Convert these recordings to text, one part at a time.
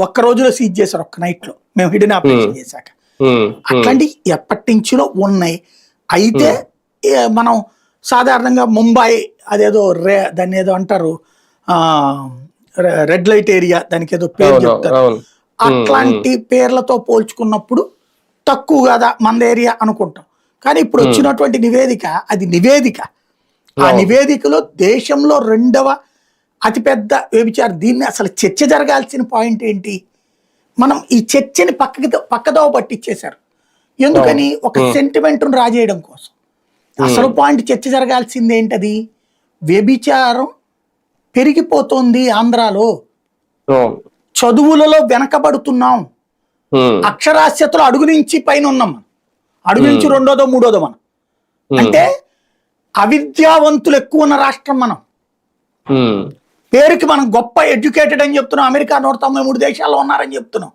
ఒక్క రోజులో సీజ్ చేశారు, ఒక్క నైట్ లో మేము హిడెన్ ఆపరేషన్ చేశాక. అట్లాంటి ఎప్పటి నుంచిలో ఉన్నాయి. అయితే మనం సాధారణంగా ముంబై అదేదో దాన్ని ఏదో అంటారు, రెడ్ లైట్ ఏరియా, దానికి ఏదో పేరు చెప్తారు, అట్లాంటి పేర్లతో పోల్చుకున్నప్పుడు తక్కువ కదా మన ఏరియా అనుకుంటాం. కానీ ఇప్పుడు వచ్చినటువంటి నివేదిక, అది నివేదిక, ఆ నివేదికలో దేశంలో 2వ అతిపెద్ద వ్యభిచారం. దీన్ని అసలు చర్చ జరగాల్సిన పాయింట్ ఏంటి? మనం ఈ చర్చని పక్కదోవ పట్టించేశారు. ఎందుకని? ఒక సెంటిమెంట్ను రాజేయడం కోసం. అసలు పాయింట్ చర్చ జరగాల్సింది ఏంటది? వ్యభిచారం పెరిగిపోతుంది ఆంధ్రాలో, చదువులలో వెనకబడుతున్నాం, అక్షరాస్యతలో అడుగు నుంచి పైన ఉన్నాం, అడుగు నుంచి 2వ 3వ మనం. అంటే అవిద్యావంతులు ఎక్కువ ఉన్న రాష్ట్రం మనం. పేరుకి మనం గొప్ప ఎడ్యుకేటెడ్ అని చెప్తున్నాం, అమెరికా 193 దేశాల్లో ఉన్నారని చెప్తున్నాం.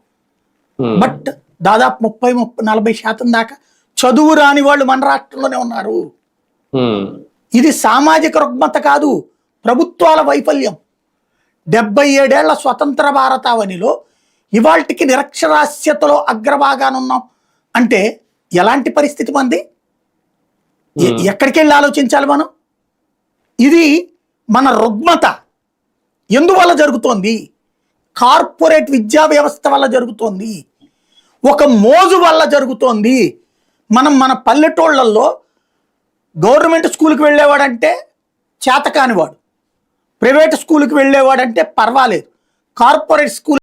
బట్ దాదాపు 30-40% దాకా చదువు రాని వాళ్ళు మన రాష్ట్రంలోనే ఉన్నారు. ఇది సామాజిక రుగ్మత కాదు, ప్రభుత్వాల వైఫల్యం. 77 ఏళ్ల స్వతంత్ర భారతావనిలో ఇవాళకి నిరక్షరాస్యతలో అగ్రభాగానున్నాం అంటే ఎలాంటి పరిస్థితి మంది? ఎక్కడికి వెళ్ళి ఆలోచించాలి మనం? ఇది మన రుగ్మత ఎందువల్ల జరుగుతోంది? కార్పొరేట్ విద్యా వ్యవస్థ వల్ల జరుగుతోంది, ఒక మోజు వల్ల జరుగుతోంది. మనం మన పల్లెటూళ్ళల్లో గవర్నమెంట్ స్కూల్కి వెళ్ళేవాడంటే చేతకానివాడు, ప్రైవేట్ స్కూల్కి వెళ్ళేవాడంటే పర్వాలేదు, కార్పొరేట్ స్కూల్